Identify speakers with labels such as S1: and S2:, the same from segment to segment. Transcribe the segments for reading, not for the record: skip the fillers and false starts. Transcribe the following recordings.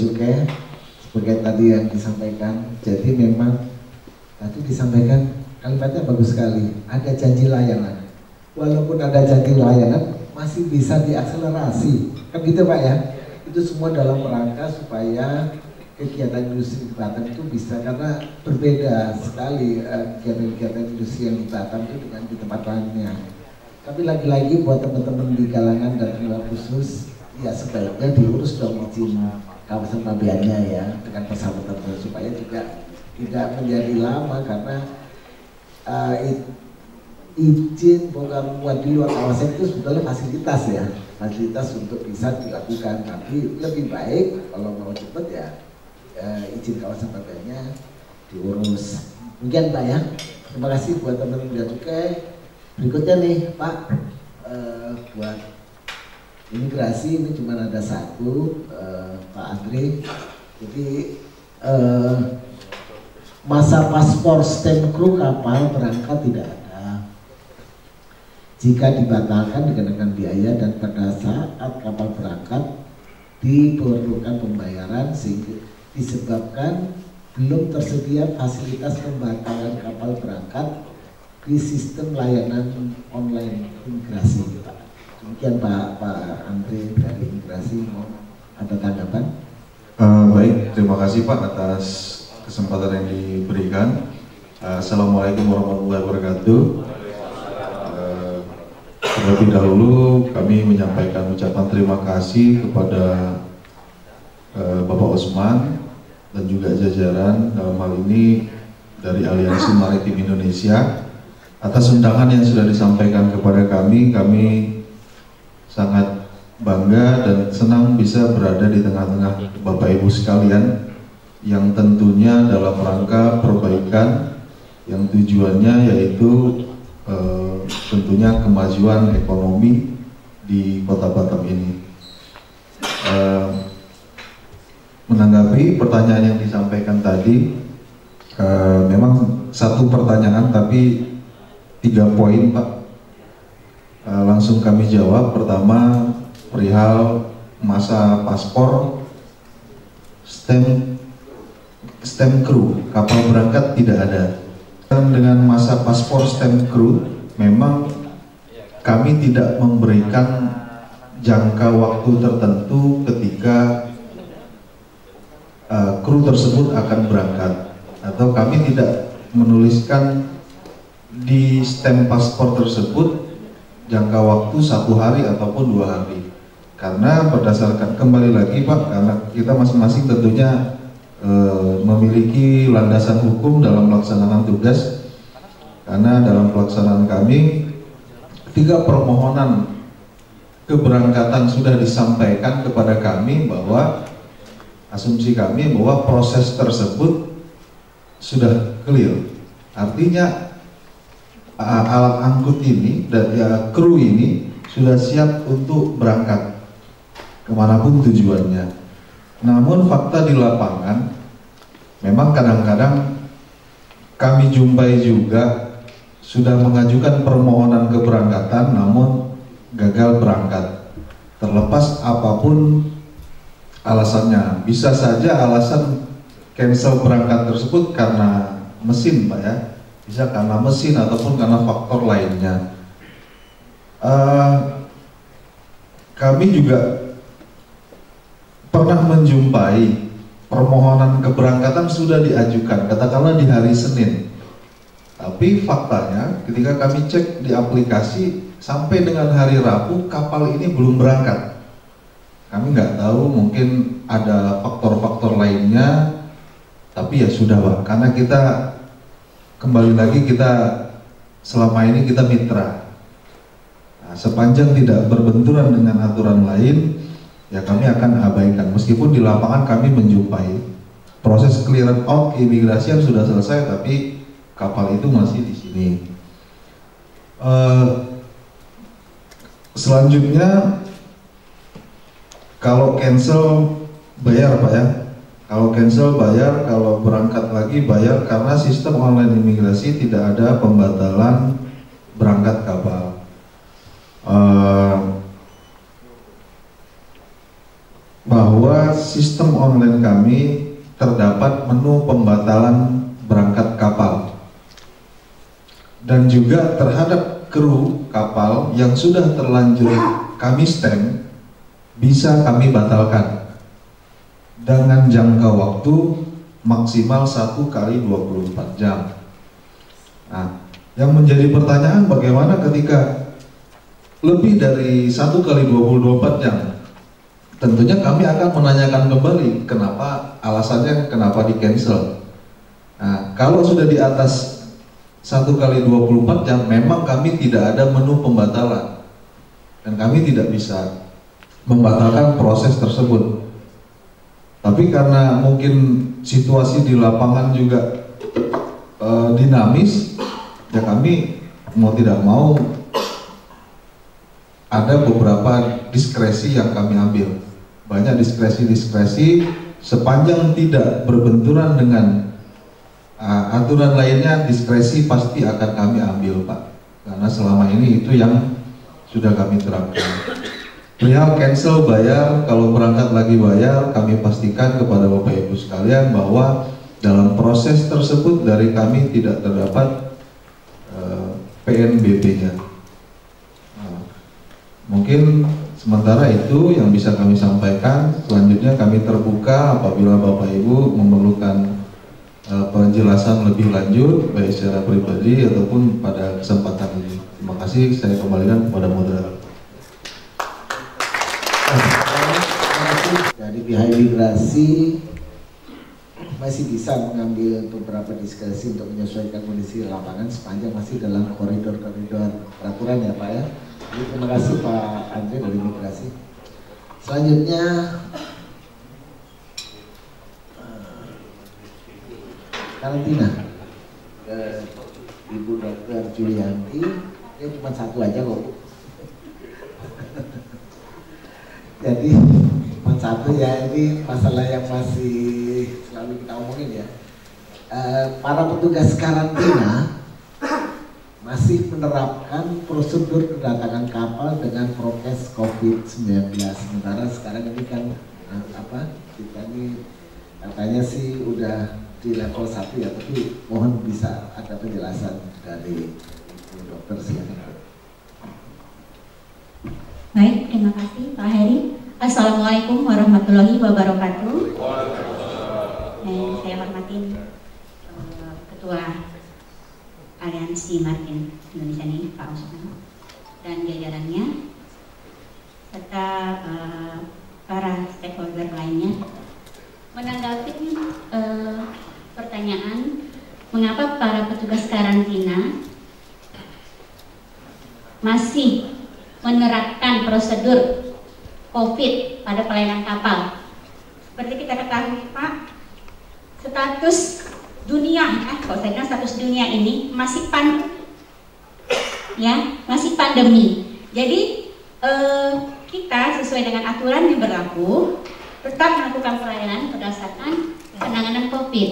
S1: cukai sebagai tadi yang disampaikan. Jadi memang tadi disampaikan kalimatnya bagus sekali. Ada janji layanan. Walaupun ada janji layanan, masih bisa diakselerasi. Kan gitu Pak ya? Itu semua dalam rangka supaya kegiatan industri di Batam itu bisa, karena berbeda sekali kegiatan-kegiatan industri yang di Batam itu dengan di tempat lainnya. Tapi lagi-lagi buat teman-teman di kalangan dan luar khusus, ya sebaiknya diurus dong izin kawasan pabeannya ya, dengan persyaratan supaya juga tidak menjadi lama, karena izin bongkar muat di luar kawasan itu sebetulnya fasilitas ya, fasilitas untuk bisa dilakukan. Tapi lebih baik kalau mau cepet ya izin kawasan pabeannya diurus. Mungkin Pak ya. Terima kasih buat teman-teman Bea Cukai. Berikutnya nih Pak, buat imigrasi ini cuma ada satu, Pak Andre. Jadi masa paspor stem kru kapal berangkat tidak ada. Jika dibatalkan dikenakan biaya, dan pada saat kapal berangkat diperlukan pembayaran sehingga disebabkan belum tersedia fasilitas pembatalan kapal berangkat di sistem layanan online imigrasi Pak. Demikian Pak Andre dari imigrasi, mau ada tanggapan?
S2: Baik, terima kasih Pak atas kesempatan yang diberikan. Assalamualaikum warahmatullahi wabarakatuh. Terlebih dahulu kami menyampaikan ucapan terima kasih kepada Bapak Osman dan juga jajaran, dalam hal ini dari Aliansi Maritim Indonesia, atas undangan yang sudah disampaikan kepada kami. Kami sangat bangga dan senang bisa berada di tengah-tengah Bapak Ibu sekalian yang tentunya dalam rangka perbaikan yang tujuannya yaitu tentunya kemajuan ekonomi di Kota Batam ini. Menanggapi pertanyaan yang disampaikan tadi, memang satu pertanyaan tapi 3 poin Pak. Langsung kami jawab. Pertama, perihal masa paspor stem kru kapal berangkat tidak ada. Dan dengan masa paspor stem kru, memang kami tidak memberikan jangka waktu tertentu ketika kru tersebut akan berangkat, atau kami tidak menuliskan di stem paspor tersebut jangka waktu 1 hari ataupun 2 hari, karena berdasarkan, kembali lagi Pak, karena kita masing-masing tentunya memiliki landasan hukum dalam pelaksanaan tugas. Karena dalam pelaksanaan kami, ketika permohonan keberangkatan sudah disampaikan kepada kami, bahwa asumsi kami bahwa proses tersebut sudah clear. Artinya alat angkut ini dan ya, kru ini sudah siap untuk berangkat kemanapun tujuannya. Namun fakta di lapangan, memang kadang-kadang kami jumpai juga sudah mengajukan permohonan keberangkatan namun gagal berangkat. Terlepas apapun alasannya, bisa saja alasan cancel berangkat tersebut karena mesin Pak ya, bisa karena mesin ataupun karena faktor lainnya. Kami juga pernah menjumpai permohonan keberangkatan sudah diajukan katakanlah di hari Senin, tapi faktanya ketika kami cek di aplikasi sampai dengan hari Rabu kapal ini belum berangkat. Kami nggak tahu, mungkin ada faktor-faktor lainnya, tapi ya sudah Pak, karena kita kembali lagi, kita selama ini kita mitra. Nah, sepanjang tidak berbenturan dengan aturan lain, ya kami akan abaikan. Meskipun di lapangan kami menjumpai proses clearance out imigrasi sudah selesai, tapi kapal itu masih di sini. Selanjutnya, kalau cancel bayar Pak ya, kalau cancel bayar, kalau berangkat lagi bayar, karena sistem online imigrasi tidak ada pembatalan berangkat kapal. Bahwa sistem online menu pembatalan berangkat kapal, dan juga terhadap kru kapal yang sudah terlanjur kami stem bisa kami batalkan dengan jangka waktu maksimal 1 kali 24 jam. Nah, yang menjadi pertanyaan bagaimana ketika lebih dari 1 kali 24 jam? Tentunya kami akan menanyakan kembali kenapa, alasannya kenapa di cancel. Nah, kalau sudah di atas 1 kali 24 jam, memang kami tidak ada menu pembatalan dan kami tidak bisa membatalkan proses tersebut. Tapi karena mungkin situasi di lapangan juga dinamis, ya kami mau tidak mau ada beberapa diskresi yang kami ambil. Banyak diskresi sepanjang tidak berbenturan dengan aturan lainnya, diskresi pasti akan kami ambil, Pak, karena selama ini itu yang sudah kami terapkan. Perihal cancel bayar, kalau berangkat lagi bayar, kami pastikan kepada Bapak Ibu sekalian bahwa dalam proses tersebut dari kami tidak terdapat PNBP-nya. Mungkin sementara itu yang bisa kami sampaikan. Selanjutnya kami terbuka apabila Bapak Ibu memerlukan penjelasan lebih lanjut, baik secara pribadi ataupun pada kesempatan ini. Terima kasih, saya kembalikan kepada moderator.
S1: Dari pihak imigrasi masih bisa mengambil beberapa diskresi untuk menyesuaikan kondisi lapangan sepanjang masih dalam koridor-koridor peraturan ya Pak ya. Jadi, terima kasih Pak Andre dari imigrasi. Selanjutnya karantina Ibu Dr. Julianti, ini cuma satu aja kok. Jadi cuma satu ya, ini masalah yang masih selalu kita omongin ya. Para petugas karantina masih menerapkan prosedur kedatangan kapal dengan prokes COVID-19. Sementara sekarang ini kan kita ini katanya sih udah di level 1 ya, tapi mohon bisa ada penjelasan dari dokter silakan.
S3: Baik, terima kasih Pak Heri. Assalamualaikum warahmatullahi wabarakatuh. Saya hormatin Ketua Aliansi Marin Indonesia ini Pak Usman dan jajarannya serta para stakeholder lainnya. Menanggapi pertanyaan mengapa para petugas karantina masih menerapkan prosedur COVID pada pelayanan kapal. Seperti kita ketahui Pak, status dunia, kalau saya bilang status dunia ini masih pandemi. Jadi kita sesuai dengan aturan yang berlaku tetap melakukan pelayanan berdasarkan penanganan COVID.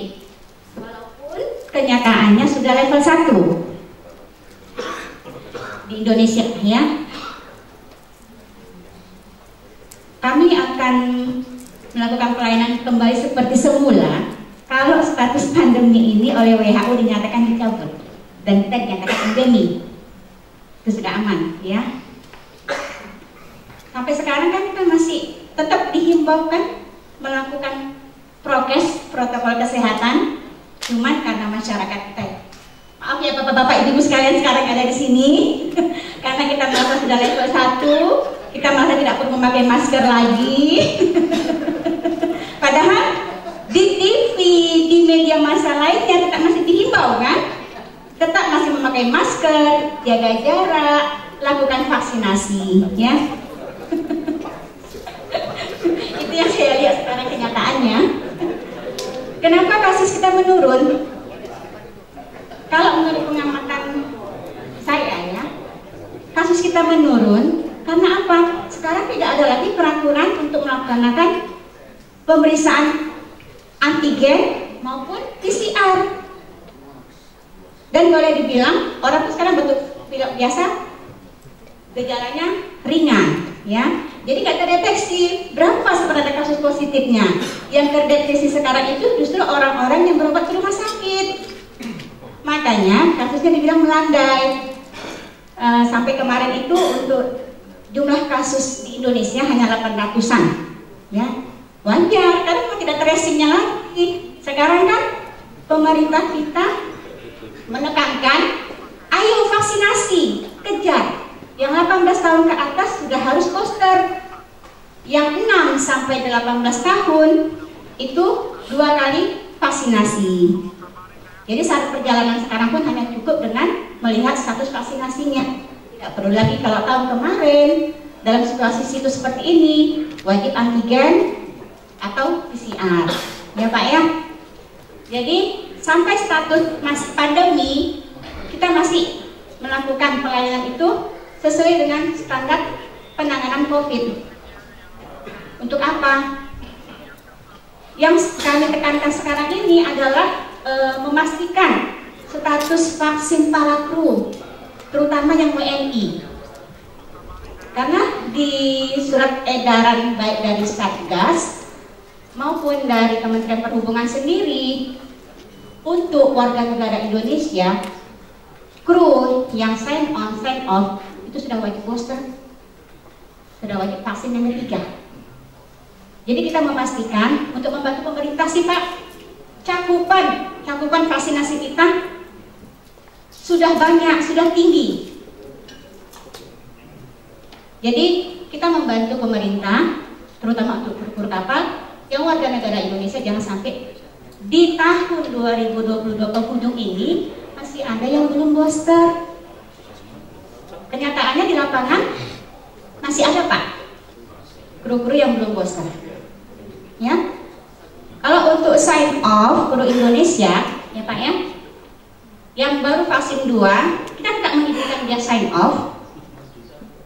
S3: Walaupun kenyataannya sudah level 1 di Indonesia ya. Kami akan melakukan pelayanan kembali seperti semula kalau status pandemi ini oleh WHO dinyatakan dicabut dan kita dinyatakan endemi. Itu sudah aman ya. Sampai sekarang kan kita masih tetap dihimbau kan melakukan prokes, protokol kesehatan, cuman karena masyarakat kita, maaf ya bapak-bapak ibu sekalian sekarang ada di sini karena kita merasa sudah level 1, kita merasa tidak perlu memakai masker lagi. Padahal di TV, di media massa lainnya tetap masih dihimbau kan, tetap masih memakai masker, jaga jarak, lakukan vaksinasi ya. Itu yang saya lihat sekarang kenyataannya. Kenapa kasus kita menurun? Kalau menurut pengamatan saya ya, kasus kita menurun karena apa? Sekarang tidak ada lagi peraturan untuk melaksanakan pemeriksaan antigen maupun PCR. Dan boleh dibilang orang itu sekarang betul biasa gejalanya ringan ya. Jadi nggak terdeteksi. Berapa sebenarnya kasus positifnya? Yang terdeteksi sekarang itu justru orang-orang yang berobat ke rumah sakit. Makanya kasusnya dibilang melandai. Sampai kemarin itu untuk jumlah kasus di Indonesia hanya 800-an, ya wajar karena memang tidak tracingnya lagi. Sekarang kan pemerintah kita menekankan, ayo vaksinasi, kejar. Yang 18 tahun ke atas sudah harus booster. Yang 6 sampai 18 tahun itu 2 kali vaksinasi. Jadi saat perjalanan sekarang pun hanya cukup dengan melihat status vaksinasinya. Tidak perlu lagi kalau tahun kemarin dalam situasi seperti ini wajib antigen atau PCR, ya Pak ya. Jadi sampai status pandemi kita masih melakukan pelayanan itu sesuai dengan standar penanganan COVID. Untuk apa? Yang kami tekankan sekarang ini adalah memastikan status vaksin para kru, terutama yang WNI. Karena di surat edaran baik dari Satgas maupun dari Kementerian Perhubungan sendiri, untuk warga negara Indonesia, kru yang sign on, sign off itu sudah wajib booster, sudah wajib vaksin yang ketiga. Jadi kita memastikan untuk membantu pemerintah sih Pak, cakupan vaksinasi kita sudah banyak, sudah tinggi. Jadi kita membantu pemerintah, terutama untuk kru kapal yang warga negara Indonesia, jangan sampai di tahun 2022 penghujung ini masih ada yang belum booster. Kenyataannya di lapangan masih ada Pak, kru-kru yang belum booster. Ya, kalau untuk sign off kru Indonesia, ya Pak ya, yang baru vaksin 2, kita tidak mengizinkan dia sign off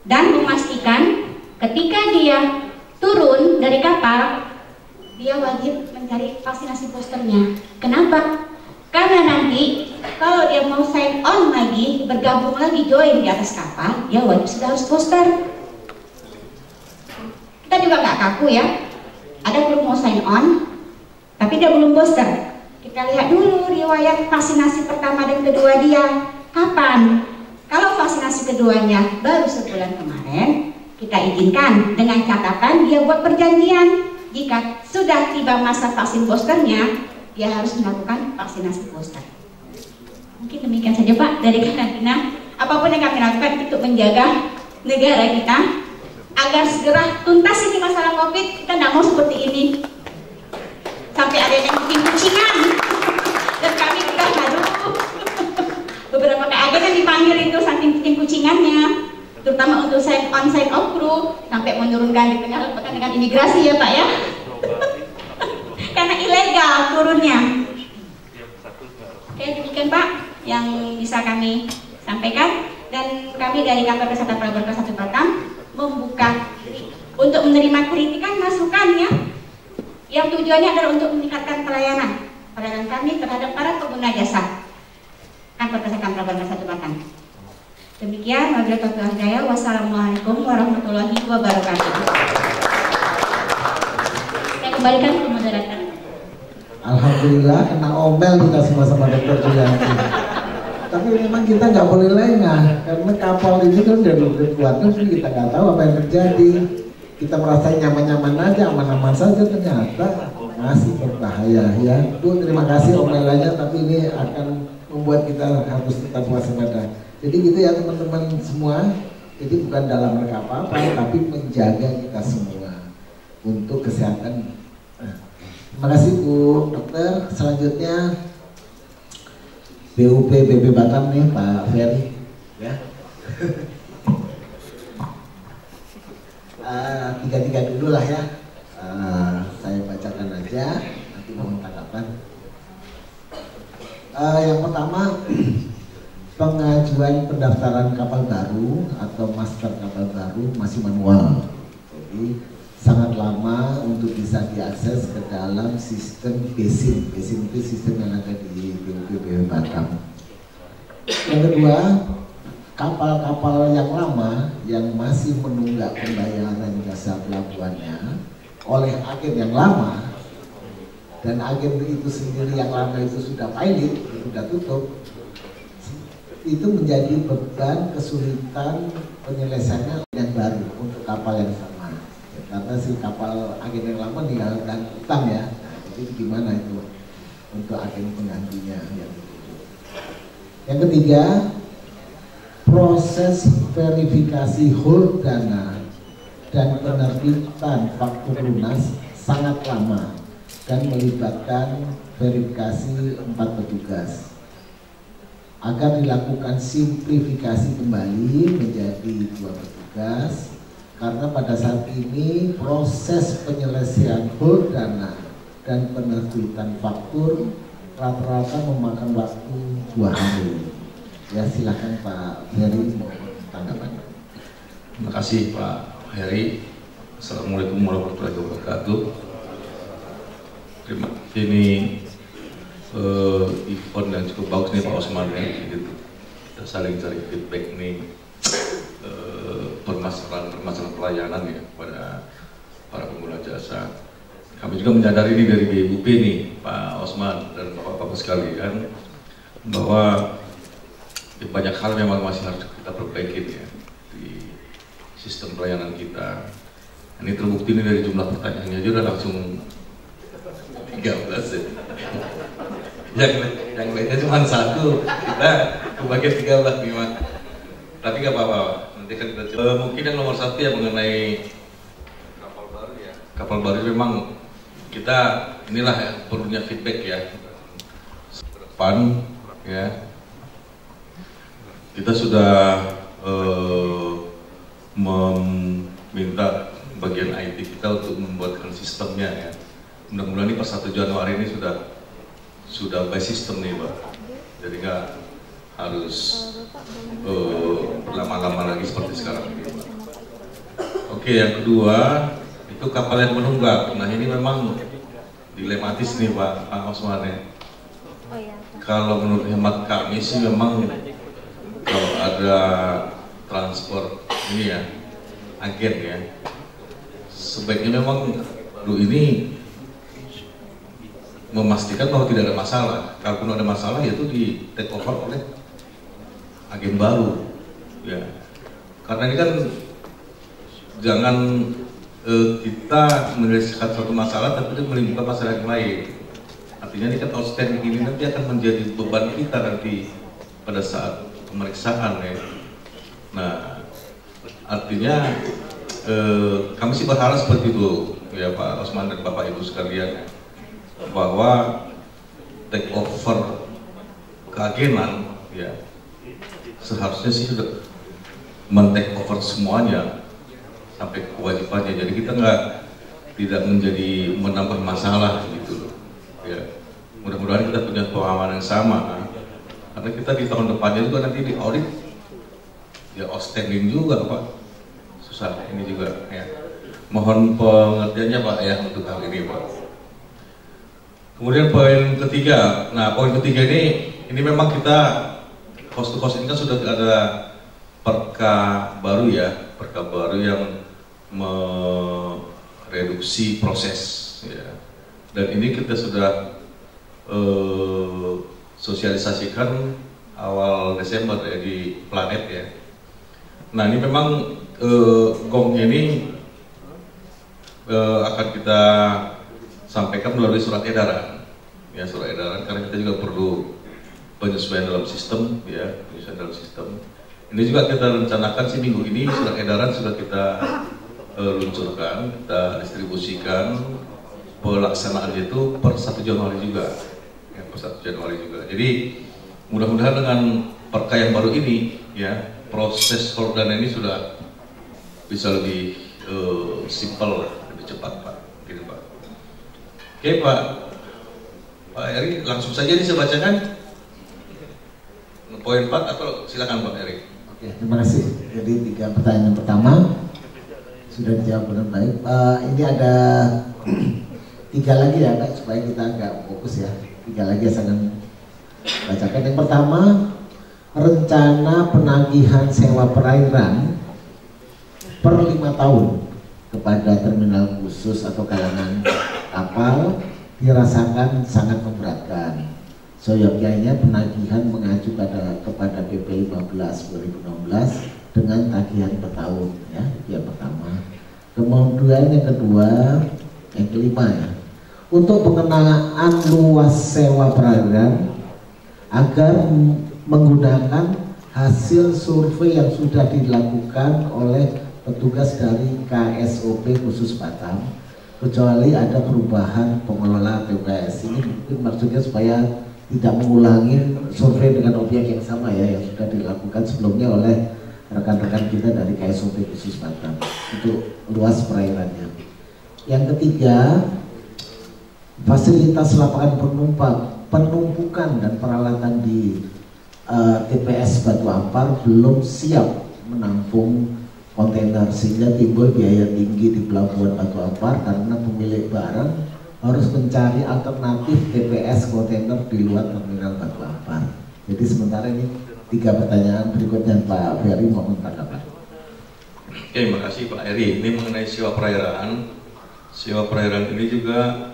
S3: dan memastikan ketika dia turun dari kapal, dia wajib mencari vaksinasi boosternya. Kenapa? Karena nanti kalau dia mau sign on lagi, bergabung lagi, join di atas kapal, dia wajib sudah harus booster. Kita juga nggak kaku ya. Ada kru mau sign on, tapi dia belum booster. Kita lihat dulu riwayat vaksinasi pertama dan kedua dia kapan. Kalau vaksinasi keduanya baru sebulan kemarin, kita izinkan dengan catatan dia buat perjanjian. Jika sudah tiba masa vaksin boosternya, dia harus melakukan vaksinasi booster. Mungkin demikian saja Pak dari karantina. Apapun yang kami lakukan untuk menjaga negara kita agar segera tuntas ini masalah COVID. Kita tidak mau seperti ini sampai ada yang bikin kucingan dan kami udah beberapa agen yang dipanggil itu saking bikin kucingannya, terutama untuk sign on sign off kru sampai menurunkan di tengah dengan imigrasi ya Pak ya karena ilegal turunnya. Oke, demikian Pak yang bisa kami sampaikan, dan kami dari Kantor Kesehatan Pelabuhan Kelas 1 Batam membuka untuk menerima kritikan masukannya yang tujuannya adalah untuk meningkatkan pelayanan kami terhadap para pengguna jasa Kantor Kesehatan Pelabuhan Kelas 1 Batam. Demikian, wabillahi taufiq wal hidayah. Wassalamualaikum warahmatullahi wabarakatuh. Saya kembalikan ke moderator.
S1: Alhamdulillah kena omel kita semua sama Dr. Julianti. Tapi memang kita nggak boleh lengah karena kapal ini kan udah kuatnya, kita nggak tahu apa yang terjadi. Kita merasa nyaman-nyaman aja, aman-aman saja, ternyata masih berbahaya ya. Bu, terima kasih omelannya, tapi ini akan membuat kita harus tetap waspada. Jadi gitu ya teman-teman semua. Jadi bukan dalam rangka apa-apa, tapi menjaga kita semua untuk kesehatan. Terima kasih Bu Dokter. Selanjutnya BUP BB Batam nih Pak Ferry ya. Tiga dulu lah ya. Saya bacakan aja, nanti mohon tanggapan. Yang pertama, pengajuan pendaftaran kapal baru atau master kapal baru masih manual. Jadi sangat lama untuk bisa diakses ke dalam sistem BESIN. BESIN itu sistem yang ada di BUP BB Batam. Yang kedua, kapal-kapal yang lama yang masih menunggak pembayaran jasa pelabuhannya oleh agen yang lama, dan agen itu sendiri yang lama itu sudah pilot, sudah tutup, itu menjadi beban kesulitan penyelesaiannya yang baru untuk kapal yang sama, karena si kapal agen yang lama meninggalkan utang ya. Nah, jadi gimana itu untuk agen penggantinya yang ketiga, proses verifikasi hold dana dan penerbitan faktur lunas sangat lama dan melibatkan verifikasi 4 petugas. Agar dilakukan simplifikasi kembali menjadi 2 petugas, karena pada saat ini proses penyelesaian hold dana dan penerbitan faktur rata-rata memakan waktu 2 hari. Ya, silakan Pak Heri mau tanggapan.
S4: Terima kasih Pak Heri. Assalamualaikum warahmatullahi wabarakatuh. Ini event yang cukup bagus nih Pak Osman ya. Kita saling cari feedback nih permasalahan pelayanan ya pada para pengguna jasa. Kami juga menyadari ini dari BUP nih Pak Osman dan Bapak-Bapak sekalian bahwa banyak hal memang masih harus kita perbaiki ya di sistem pelayanan kita. Ini terbukti nih dari jumlah pertanyaannya aja udah langsung 13 ya. Yang lainnya cuma 1, kita kebagian 13 nih Mas. Tapi nggak apa-apa, nanti kan kita coba. Mungkin yang nomor 1 ya mengenai kapal baru ya. Kapal baru memang kita inilah ya, perlunya feedback ya. Depan ya. Kita sudah meminta bagian IT kita untuk membuatkan sistemnya ya. Mudah-mudahan ini per 1 Januari ini sudah by system nih Pak. Jadi nggak harus lama-lama lagi seperti sekarang ini Pak. Oke, yang kedua itu kapal yang menunggak. Nah ini memang dilematis nih Pak Osman ya. Kalau menurut hemat kami sih memang kalau ada transport ini ya, agen ya, sebaiknya memang ini memastikan bahwa tidak ada masalah. Kalaupun ada masalah, yaitu di take over oleh agen baru ya. Karena ini kan jangan kita menyelesaikan suatu masalah tapi itu menimbulkan masalah yang lain. Artinya ini kan outstanding ini nanti akan menjadi beban kita nanti pada saat pemeriksaan ya. Nah, artinya kami sih berharap seperti itu ya Pak Osman dan Bapak Ibu sekalian, bahwa take over keagenan ya seharusnya sih sudah men-take over semuanya sampai kewajibannya. Jadi kita tidak menjadi menambah masalah gitu loh ya. Mudah-mudahan kita punya pemahaman yang sama. Karena kita di tahun depannya juga nanti di audit ya outstanding juga Pak, susah ini juga ya. Mohon pengertiannya Pak ya untuk hal ini Pak. Kemudian poin ketiga, nah poin ketiga ini memang kita cost to cost ini kan sudah ada perka baru ya, perka baru yang mereduksi proses ya. Dan ini kita sudah sosialisasikan awal Desember ya di Planet ya. Nah ini memang GOM ini akan kita sampaikan melalui surat edaran ya, surat edaran, karena kita juga perlu penyesuaian dalam sistem ya, penyesuaian dalam sistem. Ini juga kita rencanakan sih minggu ini surat edaran sudah kita luncurkan, kita distribusikan, pelaksanaannya itu per 1 Januari juga ya, per 1 Januari juga. Jadi mudah-mudahan dengan perka yang baru ini ya, proses perdana ini sudah bisa lebih simpel, lebih cepat Pak, gitu Pak. Oke Pak Eri, langsung saja nih saya bacakan poin 4 atau silakan Pak Eri.
S1: Oke, terima kasih. Jadi 3 pertanyaan pertama sudah dijawab dengan baik. Ini ada 3 lagi ya Pak, supaya kita agak fokus ya. 3 lagi saya akan bacakan. Yang pertama, rencana penagihan sewa perairan per 5 tahun kepada terminal khusus atau kalangan kapal dirasakan sangat memberatkan. Seyogyanya penagihan mengacu kepada PP 15 2016 dengan tagihan per tahun, ya, yang pertama. Kemudian yang kedua, yang kelima ya, untuk pengenaan luas sewa perairan agar menggunakan hasil survei yang sudah dilakukan oleh petugas dari KSOP khusus Batam, kecuali ada perubahan pengelola TPS. Ini mungkin maksudnya supaya tidak mengulangi survei dengan objek yang sama ya, yang sudah dilakukan sebelumnya oleh rekan-rekan kita dari KSOP khusus Batam untuk luas perairannya. Yang ketiga, fasilitas lapangan penumpukan dan peralatan di TPS Batu Ampar belum siap menampung kontainer, sehingga timbul biaya tinggi di pelabuhan Batu Ampar karena pemilik barang harus mencari alternatif TPS kontainer di luar terminal Batu Ampar. Jadi sementara ini 3 pertanyaan berikutnya Pak Ferry mau menanggapi.
S4: Oke, makasih Pak Eri. Ini mengenai sewa perairan. Sewa perairan ini juga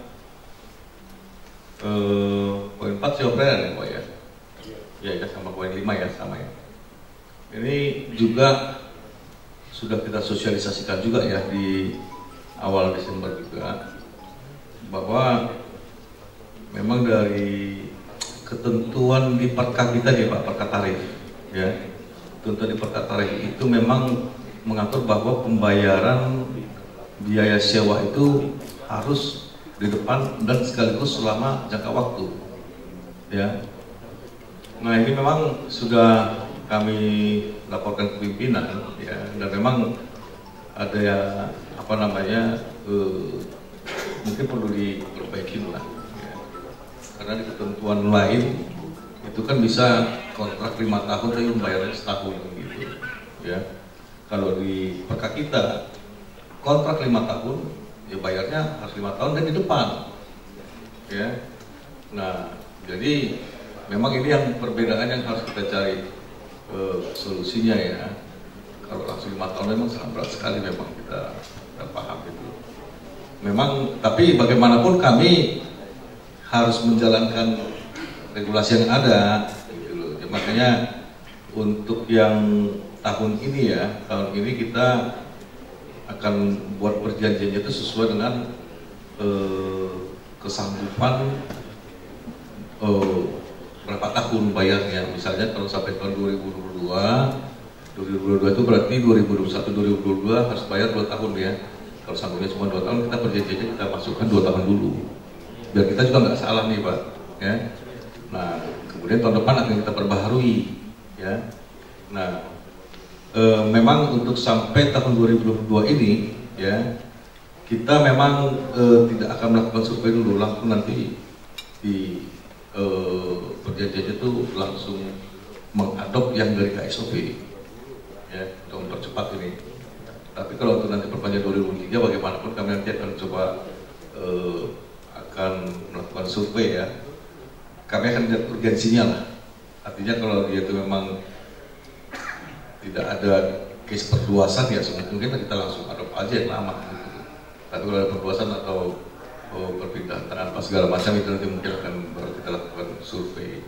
S4: poin 4 sewa perairan ya Pak ya? Ya sama poin 5 ya, sama ya. Ini juga sudah kita sosialisasikan juga ya di awal Desember juga, bahwa memang dari ketentuan di perka kita ya Pak, perka tarif ya, ketentuan di perka tarif itu memang mengatur bahwa pembayaran biaya sewa itu harus di depan dan sekaligus selama jangka waktu ya. Nah ini memang sudah kami laporkan ke pimpinan ya, dan memang ada ya, apa namanya, mungkin perlu diperbaiki lah ya. Karena di ketentuan lain itu kan bisa kontrak 5 tahun tapi membayarnya setahun gitu ya. Kalau di perka kita kontrak 5 tahun ya bayarnya harus 5 tahun dan di depan ya. Nah jadi memang ini yang perbedaan yang harus kita cari solusinya ya. Kalau langsung 5 tahun memang sangat berat sekali, memang kita paham itu. Memang tapi bagaimanapun kami harus menjalankan regulasi yang ada gitu loh. Ya, makanya untuk yang tahun ini ya, tahun ini kita akan buat perjanjiannya itu sesuai dengan kesanggupan berapa tahun bayarnya. Misalnya kalau sampai tahun 2022 itu berarti 2021-2022 harus bayar 2 tahun ya. Kalau sanggupnya cuma 2 tahun, kita perjanjiannya kita masukkan 2 tahun dulu, biar kita juga nggak salah nih Pak ya. Nah kemudian tahun depan akan kita perbaharui ya. Nah memang untuk sampai tahun 2022 ini ya, kita memang tidak akan melakukan survei dulu, langsung nanti di perjanjiannya itu langsung mengadop yang dari KSOP ya, untuk mempercepat ini. Tapi kalau untuk nanti perpanjang 2003 bagaimanapun kami nanti akan coba akan melakukan survei ya. Kami akan lihat urgensinya lah. Artinya kalau dia itu memang tidak ada case perluasan ya, mungkin kita langsung adop aja yang lama gitu. Tapi kalau ada perluasan atau perpindahan tanah apa segala macam itu nanti mungkin akan baru kita lakukan survei.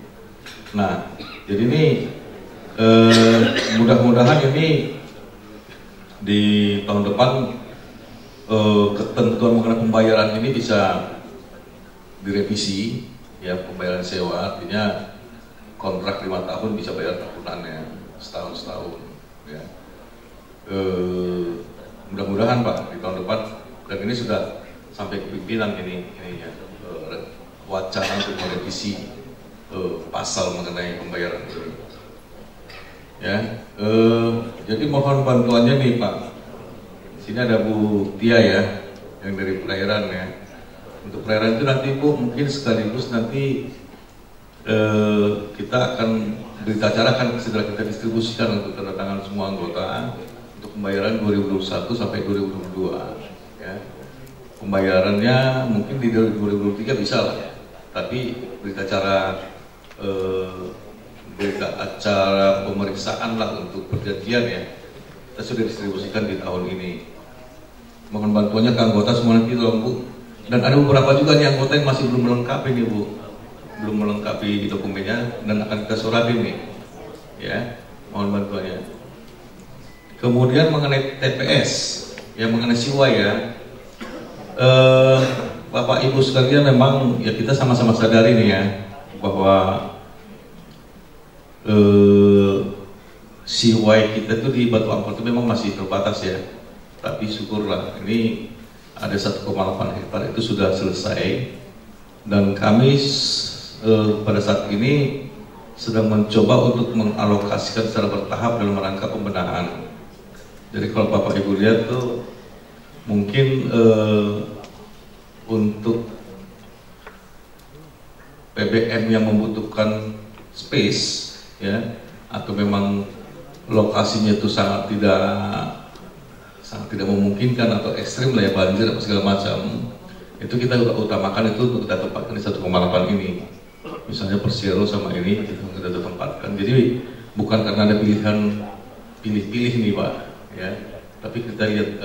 S4: Nah, jadi ini mudah-mudahan ini di tahun depan ketentuan mengenai pembayaran ini bisa direvisi ya, pembayaran sewa, artinya kontrak 5 tahun bisa bayar tahunannya setahun ya. Mudah-mudahan Pak di tahun depan, dan ini sudah sampai ke pimpinan ini ya, wacana untuk merevisi pasal mengenai pembayaran ini ya. Jadi mohon bantuannya nih Pak. Sini ada Bu Tia ya, yang dari perairan ya. Untuk perairan itu nanti Bu mungkin sekaligus nanti kita akan berita acara akan segera kita distribusikan untuk tanda tangan semua anggota untuk pembayaran 2021 sampai 2022 ya. Pembayarannya mungkin di 2023 bisa lah, tapi berita acara berita acara pemeriksaan lah untuk perjanjian ya. Kita sudah distribusikan di tahun ini. Mohon bantuannya ke anggota semua nanti tolong Bu. Dan ada beberapa juga nih anggota yang masih belum melengkapi nih Bu, belum melengkapi dokumennya dan akan kita suratin nih. Ya, mohon bantuannya. Kemudian mengenai TPS, ya mengenai SIWA ya. Bapak Ibu sekalian memang ya kita sama-sama sadari nih ya bahwa SIWA kita tuh di Batu Ampel itu memang masih terbatas ya. Tapi syukurlah ini ada 1,8 hektar itu sudah selesai dan kami pada saat ini sedang mencoba untuk mengalokasikan secara bertahap dalam rangka pembenahan. Jadi kalau Bapak Ibu lihat tuh mungkin untuk PBM yang membutuhkan space ya atau memang lokasinya itu sangat tidak memungkinkan atau ekstrim lah ya, banjir apa segala macam, itu kita utamakan itu untuk kita tempatkan di 1,8 ini. Misalnya Persero sama ini kita tempatkan. Jadi bukan karena ada pilihan pilih-pilih nih Pak ya, tapi kita lihat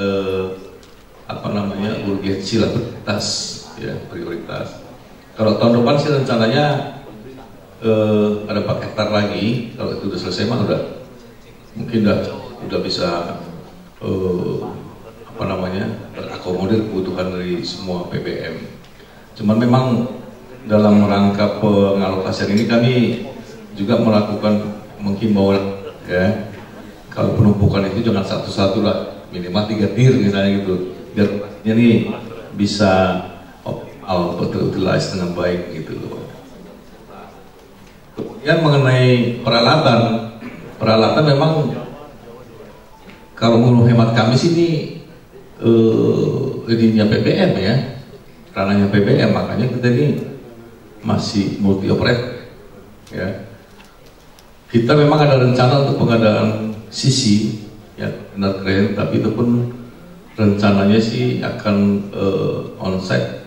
S4: urgensi lah, prioritas. Kalau tahun depan sih rencananya ada 4 hektar lagi. Kalau itu udah selesai mah mungkin udah bisa terakomodir kebutuhan dari semua PBM. Cuman memang dalam rangka pengalokasian ini kami juga melakukan menghimbauan ya, kalau penumpukan itu jangan satu-satu lah, minimal 3 tir misalnya gitu, biar ini bisa terutilize dengan baik gitu loh. Kemudian mengenai peralatan memang kalau menurut hemat kami sih ini PBM ya, ranahnya PBM, makanya kita ini masih multi operate ya. Kita memang ada rencana untuk pengadaan CC ya, benar keren, tapi itu pun rencananya sih akan onsite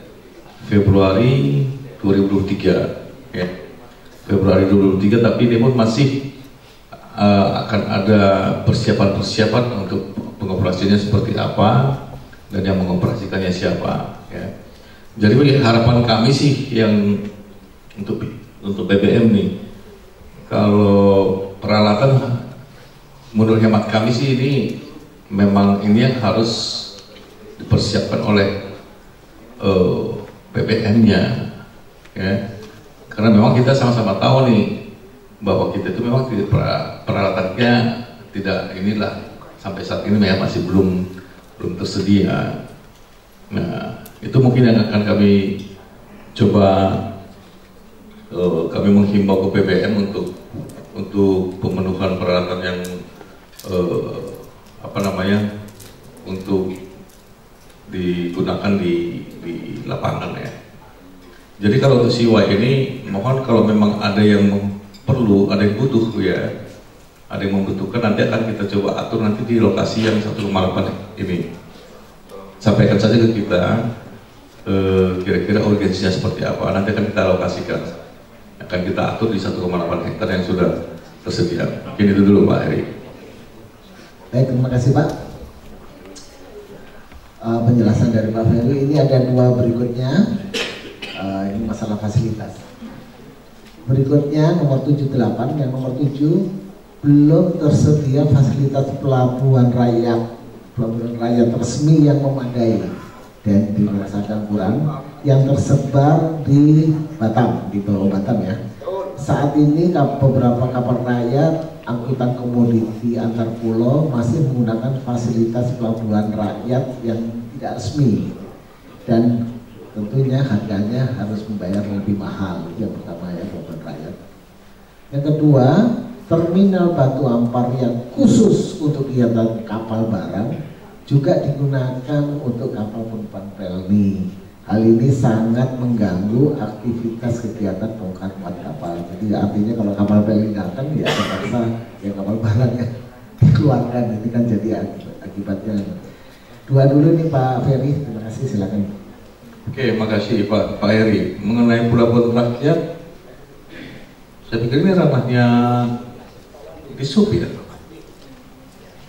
S4: Februari 2023 ya, Februari 2023, tapi ini pun masih akan ada persiapan untuk pengoperasiannya seperti apa dan yang mengoperasikannya siapa ya. Jadi harapan kami sih yang untuk BBM nih, kalau peralatan menurut hemat kami sih ini memang ini yang harus dipersiapkan oleh BBM-nya ya, karena memang kita sama-sama tahu nih bahwa kita itu memang peralatannya tidak sampai saat ini ya masih belum tersedia. Nah itu mungkin yang akan kami coba kami menghimbau ke BBM untuk pemenuhan peralatan yang untuk digunakan di lapangan ya. Jadi kalau untuk SIWA ini mohon kalau memang ada yang perlu, ada yang butuh ya, ada yang membutuhkan, nanti akan kita coba atur nanti di lokasi yang 1,8 ini. Sampaikan saja ke kita kira-kira urgensinya seperti apa, nanti akan kita alokasikan, akan kita atur di 1,8 hektar yang sudah tersedia. Mungkin itu dulu Pak Heri.
S1: Baik, terima kasih Pak. Penjelasan dari Pak Ferry. Ini ada 2 berikutnya. Ini masalah fasilitas. Berikutnya nomor 78, yang nomor 7 belum tersedia fasilitas pelabuhan rakyat resmi yang memadai dan dirasakan kurang yang tersebar di Batam, di bawah Batam ya. Saat ini beberapa kapal rakyat angkutan komoditi antar pulau masih menggunakan fasilitas pelabuhan rakyat yang tidak resmi dan tentunya harganya harus membayar lebih mahal. Yang pertama ya, pelabuhan rakyat. Yang kedua, terminal Batu Ampar yang khusus untuk kegiatan kapal barang juga digunakan untuk kapal penumpang pelni. Hal ini sangat mengganggu aktivitas kegiatan bongkar muat kapal. Jadi artinya kalau kapal pelni datang ya terpaksa ya kapal barangnya dikeluarkan. Ini kan jadi akibatnya. 2 dulu nih Pak Ferry, terima kasih, silakan.
S4: Oke, makasih Pak Heri. Mengenai pelabuhan rakyat, Saya pikir ini ranahnya Disub ya,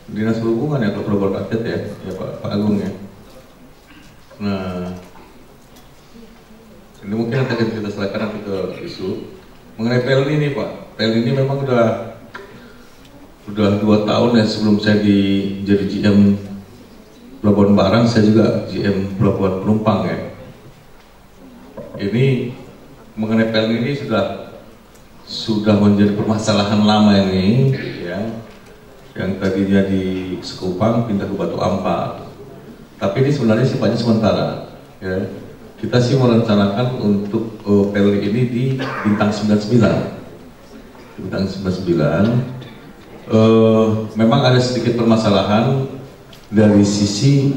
S4: Dinas Perhubungan ya, ke Pelabuhan Rakyat ya, ya Pak Agung ya. Nah, ini mungkin nanti kita serahkan nanti ke Disub. Mengenai PLN ini Pak, PLN ini memang udah 2 tahun ya sebelum saya jadi GM Pelabuhan Barang, saya juga GM Pelabuhan Penumpang ya. Ini mengenai PLN ini sudah menjadi permasalahan lama ini ya, yang tadinya di Sekupang pindah ke Batu Ampar, tapi ini sebenarnya sifatnya sementara ya. Kita sih merencanakan untuk PLN ini di Bintang 99. Bintang 99 memang ada sedikit permasalahan dari sisi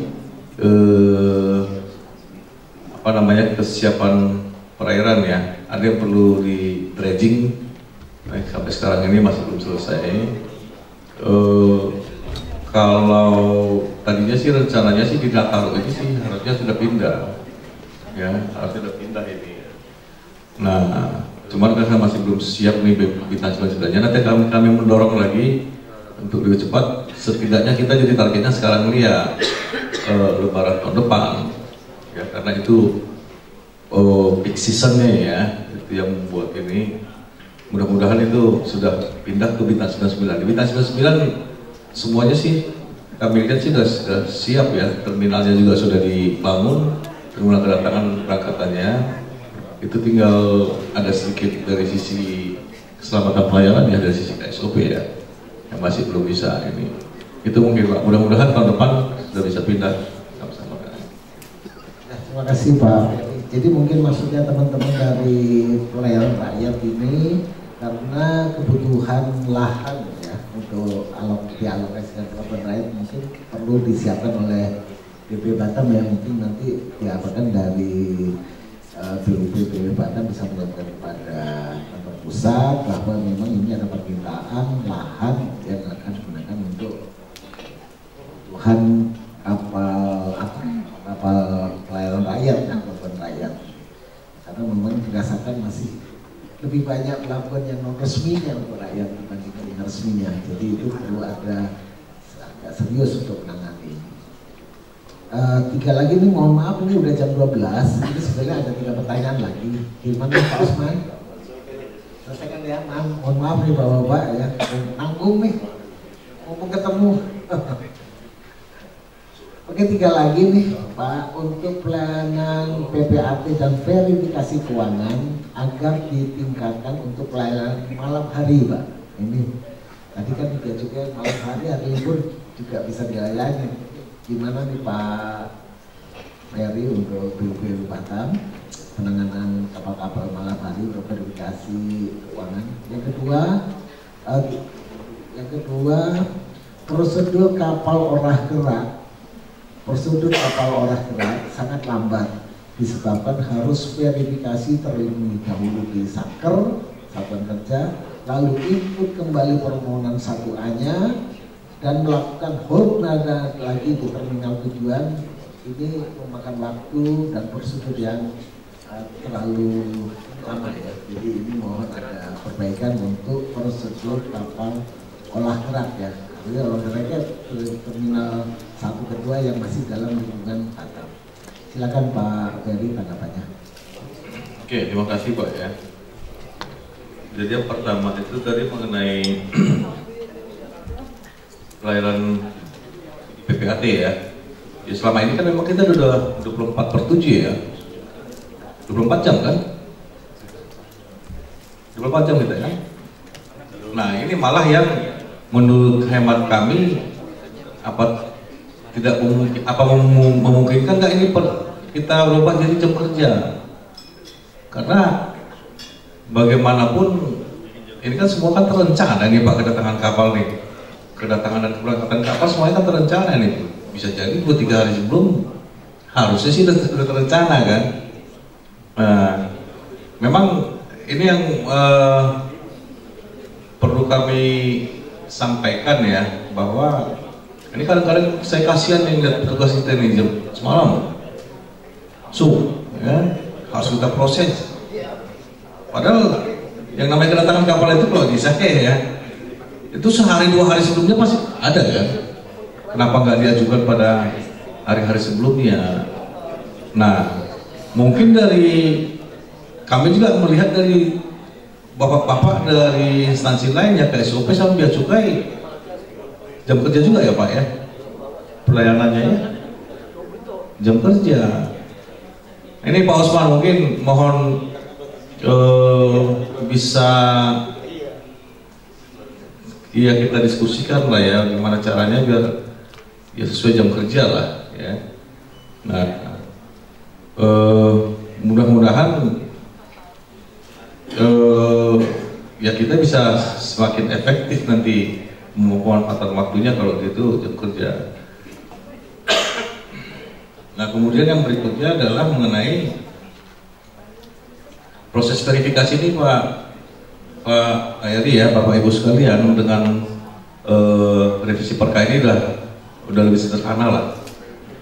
S4: kesiapan perairan ya. Ada yang perlu di dredging, sampai sekarang ini masih belum selesai. Kalau tadinya sih rencananya sih di Nataru ini sih harusnya sudah pindah ya, harusnya sudah pindah ini. Nah, cuman karena masih belum siap nih Bintang 99-nya, nanti kami mendorong lagi untuk lebih cepat. Setidaknya kita jadi targetnya sekarang ini ya Lebaran tahun depan ya, karena itu peak seasonnya ya, itu yang membuat ini. Mudah-mudahan itu sudah pindah ke Bintang 99. Di Bintang 99 semuanya sih kami lihat sih sudah siap ya, terminalnya juga sudah dibangun, terminal kedatangan berangkatannya. Itu tinggal ada sedikit dari sisi keselamatan pelayanan ya, dari sisi SOP ya, yang masih belum bisa ini. Itu mungkin Pak, mudah-mudahan tahun depan sudah bisa pindah sama-sama.
S1: Terima kasih Pak. Jadi mungkin maksudnya teman-teman dari pelayanan rakyat ini karena kebutuhan lahan ya untuk dialokasikan pelabuhan rakyat mungkin perlu disiapkan oleh BP Batam yang mungkin nanti diapakan dari BP Batam bisa menyampaikan kepada kantor pusat bahwa memang ini ada permintaan lahan yang akan digunakan untuk kebutuhan kapal pelayanan rakyat dan pelabuhan rakyat, karena memang dirasakan masih lebih banyak pelabuhan yang non resminya untuk rakyat dibandingkan yang resminya. Jadi itu perlu ada agak serius untuk menangani. 3 lagi nih, mohon maaf ini udah jam 12, ini sebenarnya ada 3 pertanyaan lagi. Gimana Pak Osman? Selesaikan ya, mohon maaf nih Bapak-Bapak ya, nanggung nih, mau ketemu. Oke, 3 lagi nih Pak, untuk pelayanan PPAT dan verifikasi keuangan agar ditingkatkan untuk pelayanan malam hari Pak. Ini tadi kan juga malam hari libur juga bisa dilayani. Gimana nih Pak Ferry untuk BPU Batam penanganan kapal-kapal malam hari untuk verifikasi keuangan? Yang kedua prosedur kapal olah gerak sangat lambat disebabkan harus verifikasi terlebih dahulu di Saker Satuan Kerja, lalu input kembali permohonan 1A-nya dan melakukan hold nada lagi di terminal tujuan. Ini memakan waktu dan prosedur yang terlalu lama ya. Jadi ini mohon ada perbaikan untuk prosedur kapal olah gerak ya. Jadi olah geraknya terminal 1 ke 2 yang masih dalam lingkungan Batam. Silakan Pak Ferry tanggapannya.
S4: Oke, terima kasih Pak ya. Jadi yang pertama itu tadi mengenai pelayanan PPAT ya. Ya selama ini kan memang kita udah 24/7 ya. 24 jam kan? 24 jam kita kan? Nah ini malah yang menurut hemat kami memungkinkan nggak ini kita berubah jadi jam kerja? Karena bagaimanapun ini kan semua kan terencana nih Pak, kedatangan kapal nih, kedatangan dan keberangkatan kapal semuanya kan terencana nih. Bisa jadi 2-3 hari sebelum harusnya sih sudah terencana kan. Nah memang ini yang perlu kami sampaikan ya, bahwa ini kadang-kadang saya kasihan yang lihat petugas kita ini jam semalam ya, harus kita proses. Padahal Yang namanya kedatangan kapal itu kalau di saya ya, itu sehari 2 hari sebelumnya pasti ada kan? Kenapa nggak diajukan pada hari-hari sebelumnya? Nah, mungkin dari kami juga melihat dari bapak-bapak dari instansi lain ya, ke SOP sama Bea Cukai jam kerja juga ya Pak ya, pelayanannya ya jam kerja. Ini Pak Osman mungkin mohon bisa ya kita diskusikan lah ya, gimana caranya biar ya sesuai jam kerja lah ya. Nah, mudah-mudahan ya kita bisa semakin efektif nanti memanfaatkan waktunya kalau gitu jam kerja. Nah, kemudian yang berikutnya adalah mengenai proses verifikasi ini Pak Ayari ya, Bapak Ibu sekalian, dengan revisi perka ini udah lebih sederhana lah,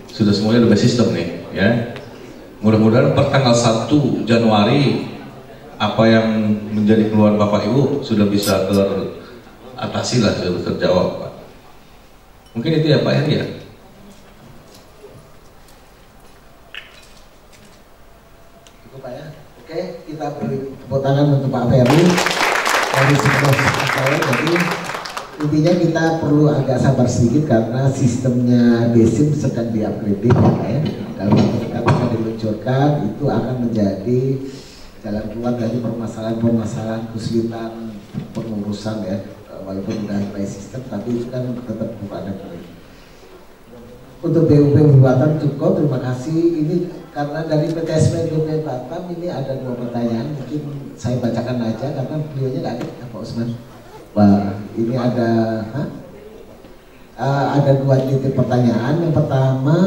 S4: sudah semuanya lebih sistem nih ya. Mudah-mudahan per tanggal 1 Januari apa yang menjadi keluhan Bapak Ibu sudah bisa teratasi lah, sudah terjawab Pak. Mungkin itu ya Pak Ayari ya.
S1: Pak ya. Oke, kita beri tepuk tangan untuk Pak Ferry dari sebuah saya. Jadi intinya kita perlu agak sabar sedikit karena sistemnya DESIM sedang di-upgrading ya Pak ya. Dalam waktu akan diluncurkan, itu akan menjadi jalan keluar dari permasalahan-permasalahan kesulitan pengurusan ya. Walaupun sudah by sistem, tapi itu kan tetap bukan ada. Untuk BUP Buatan cukup, terima kasih. Ini karena dari PTSP BUP Batam ini ada 2 pertanyaan, mungkin saya bacakan aja karena beliaunya nggak ada, Pak Usman. Wah, ini ada 2 titik pertanyaan. Yang pertama,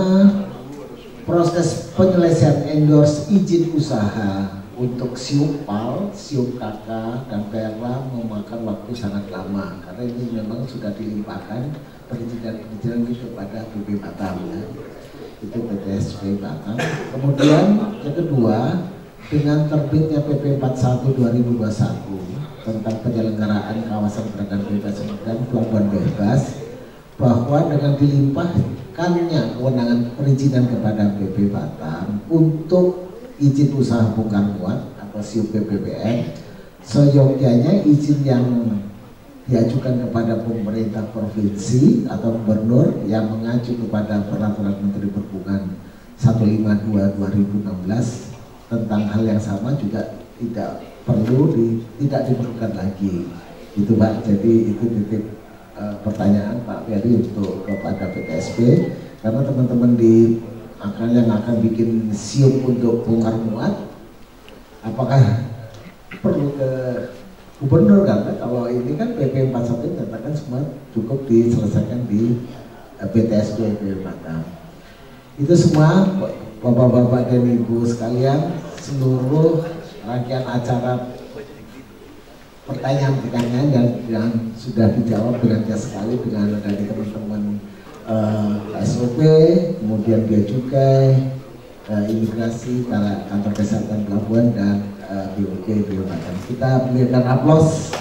S1: proses penyelesaian endorse izin usaha untuk Siupal, Siup KK, dan Perla memakan waktu sangat lama karena ini memang sudah dilimpahkan perizinan itu kepada BP Batam ya. Itu PTSP Batam. Kemudian yang kedua, dengan terbitnya PP 41 2021 tentang penyelenggaraan kawasan perdagangan bebas dan pelabuhan bebas, bahwa dengan dilimpahkannya kewenangan perizinan kepada BP Batam untuk izin usaha bongkar muat atau SIUP BPBN, seyogyanya izin yang diajukan kepada pemerintah provinsi atau gubernur yang mengacu kepada Peraturan Menteri Perhubungan 152/2016 tentang hal yang sama juga tidak diperlukan lagi. Itu Pak. Jadi itu titik pertanyaan Pak Ferry untuk kepada PTSP, karena teman-teman yang akan bikin SIUP untuk bongkar muat, apakah perlu ke gubernur, karena kalau ini kan PP 41 menyatakan semua cukup diselesaikan di PTSP Batam. Itu semua Bapak-bapak dan Ibu sekalian, seluruh rangkaian acara pertanyaan-pertanyaan yang sudah dijawab dengan jelas sekali dengan dari teman-teman SOP, kemudian Bea Cukai, imigrasi, kantor kesehatan pelabuhan, dan BUK Batam. Kita berikan aplaus.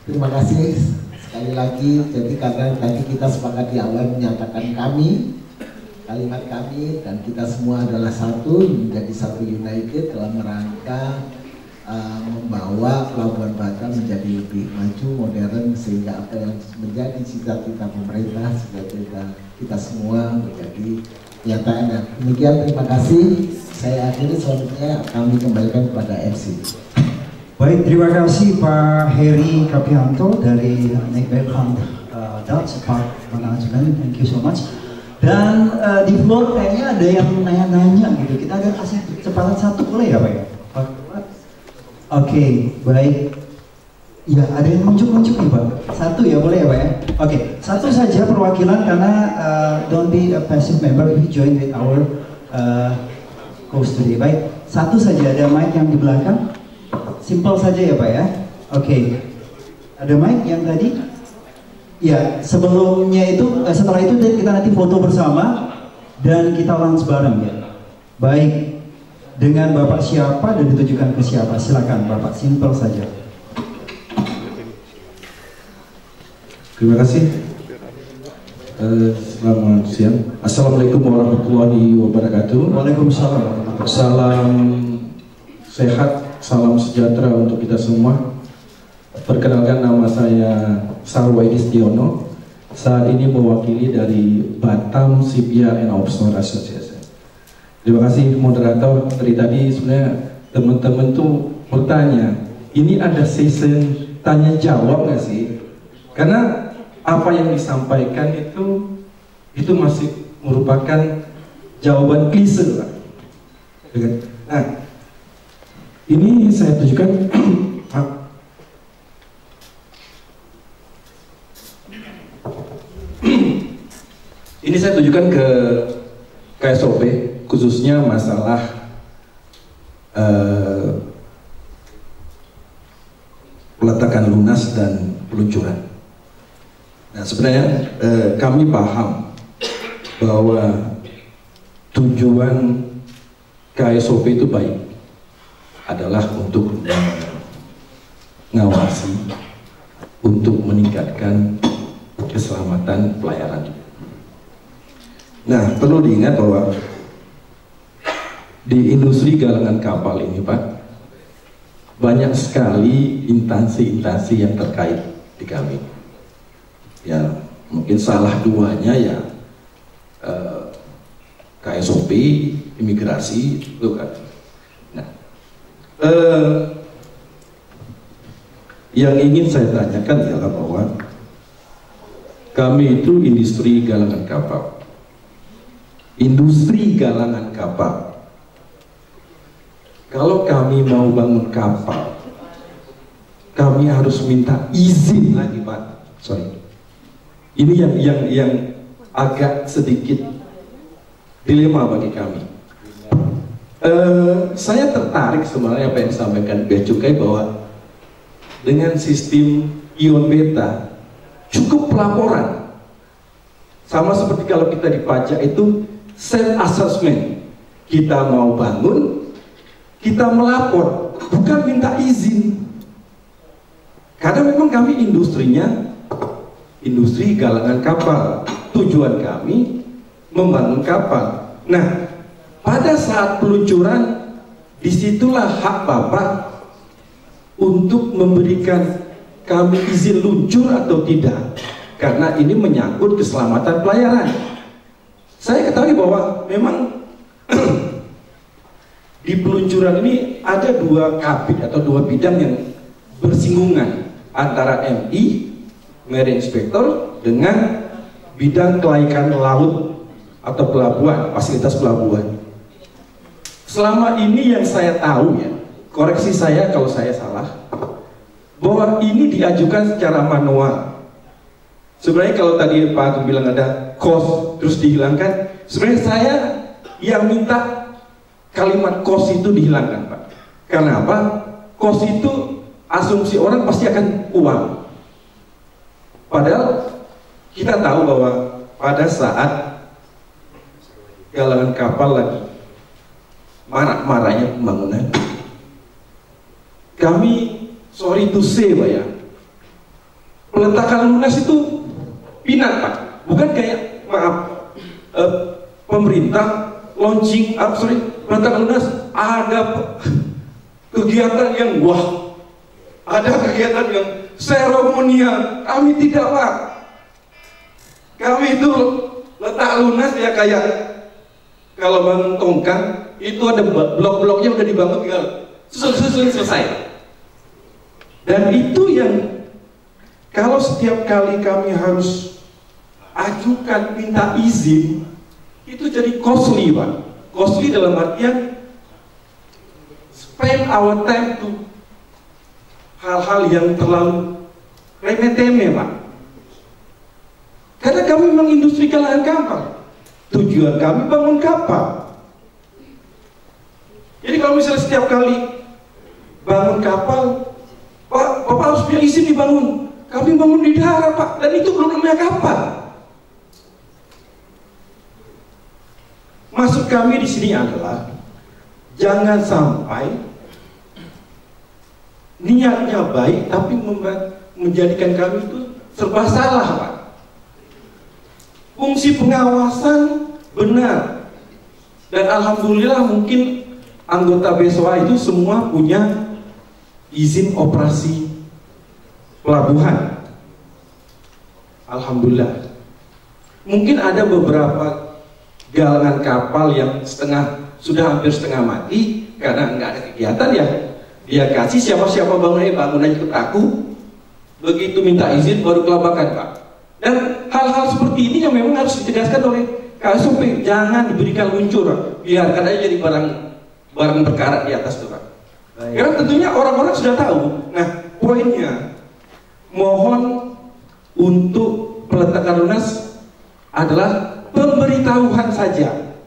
S1: Terima kasih sekali lagi. Jadi karena tadi kita sepakat di awal menyatakan kalimat kami dan kita semua adalah satu, menjadi satu united dalam rangka membawa Pelabuhan Batam menjadi lebih maju, modern, sehingga apa yang menjadi cita-cita pemerintah sehingga kita semua menjadi kenyataan. Demikian, terima kasih. Saya akhiri, selanjutnya kami kembalikan kepada MC.
S5: Baik, terima kasih Pak Heri Kapianto dari Nekbekhan Dutch Park Management. Thank you so much. Dan di floor kayaknya ada yang nanya-nanya gitu. Kita agak kasih kecepatan 1 boleh ya Pak ya? Oke, baik. Ya, ada yang muncul-muncul nih Pak. 1 ya, boleh ya Pak ya? Oke, 1 saja perwakilan karena don't be a passive member if you join with our course today. Baik, 1 saja, ada mic yang di belakang. Simple saja ya Pak ya? Oke. Ada mic yang tadi? Ya, sebelumnya itu, setelah itu kita nanti foto bersama dan kita launch bareng ya. Baik. dengan Bapak siapa dan ditujukan ke siapa? Silakan Bapak, simple saja.
S6: Terima kasih. Selamat siang. Assalamualaikum warahmatullahi wabarakatuh.
S5: Waalaikumsalam.
S6: Salam sehat, salam sejahtera untuk kita semua. Perkenalkan, nama saya Sarwo Edistiono. Saat ini mewakili dari Batam Shipyard and Offshore Association. Terima kasih moderator. Dari tadi sebenarnya teman-teman tuh bertanya, ini ada session tanya jawab nggak sih? Karena apa yang disampaikan itu masih merupakan jawaban klise lah. Nah, ini saya tujukan ini saya tujukan ke KSOP, khususnya masalah peletakan lunas dan peluncuran. Nah, sebenarnya kami paham bahwa tujuan KSOP itu baik, adalah untuk mengawasi, untuk meningkatkan keselamatan pelayaran. Nah, perlu diingat bahwa di industri galangan kapal ini, Pak, banyak sekali instansi-instansi yang terkait di kami. Ya, mungkin salah duanya ya KSOP, imigrasi, itu kan. Nah, yang ingin saya tanyakan adalah bahwa kami itu industri galangan kapal. Industri galangan kapal. Kalau kami mau bangun kapal, kami harus minta izin lagi, Pak. Sorry. Ini yang agak sedikit dilema bagi kami. Saya tertarik sebenarnya apa yang disampaikan Bea Cukai bahwa dengan sistem ion beta cukup pelaporan. Sama seperti kalau kita di pajak itu self assessment. Kita mau bangun, kita melapor, bukan minta izin. Karena memang kami industrinya industri galangan kapal. Tujuan kami membangun kapal. Nah, pada saat peluncuran, disitulah hak Bapak untuk memberikan kami izin luncur atau tidak, karena ini menyangkut keselamatan pelayaran. Saya ketahui bahwa memang di peluncuran ini ada dua kabin atau dua bidang yang bersinggungan antara MI, Marine Inspector, dengan bidang kelaikan laut atau pelabuhan, fasilitas pelabuhan. Selama ini yang saya tahu ya, koreksi saya kalau saya salah, bahwa ini diajukan secara manual. Sebenarnya kalau tadi Pak Agung bilang ada cost terus dihilangkan, sebenarnya saya yang minta kalimat cost itu dihilangkan, Pak. Karena apa? Cost itu asumsi orang pasti akan uang. Padahal kita tahu bahwa pada saat galangan kapal lagi marak-maraknya pembangunan, kami sorry to say, Pak ya, peletakan lunas itu pinat, Pak. Bukan kayak, maaf, pemerintah launching, peletakan lunas, ada kegiatan yang wah, ada kegiatan yang seremonial. Kami tidak, Pak. Kami itu letak lunas ya kayak kalau bangun tongkang, itu ada blok-bloknya udah dibangun, tinggal susun selesai. Dan itu yang kalau setiap kali kami harus ajukan minta izin, itu jadi costly, Pak. Costly dalam artian spend our time to hal-hal yang terlalu remeh-temeh, Pak. Karena kami memang industri galangan kapal. Tujuan kami bangun kapal. Jadi kalau misalnya setiap kali bangun kapal, Pak, Bapak harus punya izin dibangun. Kami bangun di darat, Pak, dan itu belum namanya kapal. Maksud kami di sini adalah jangan sampai niatnya baik tapi menjadikan kami itu serba salah, Pak. Fungsi pengawasan benar, dan alhamdulillah mungkin anggota BSOA itu semua punya izin operasi pelabuhan. Alhamdulillah. Mungkin ada beberapa galangan kapal yang sudah hampir setengah mati karena nggak ada kegiatan ya. Dia kasih siapa-siapa bangunannya ikut aku, begitu minta izin baru kelabakan, Pak. Dan hal-hal seperti ini yang memang harus ditegaskan oleh KSOP, jangan diberikan luncur, biarkan aja jadi barang berkarat di atas tuh, Pak. Karena tentunya orang-orang sudah tahu. Nah, poinnya mohon untuk peletakan lunas adalah pemberitahuan saja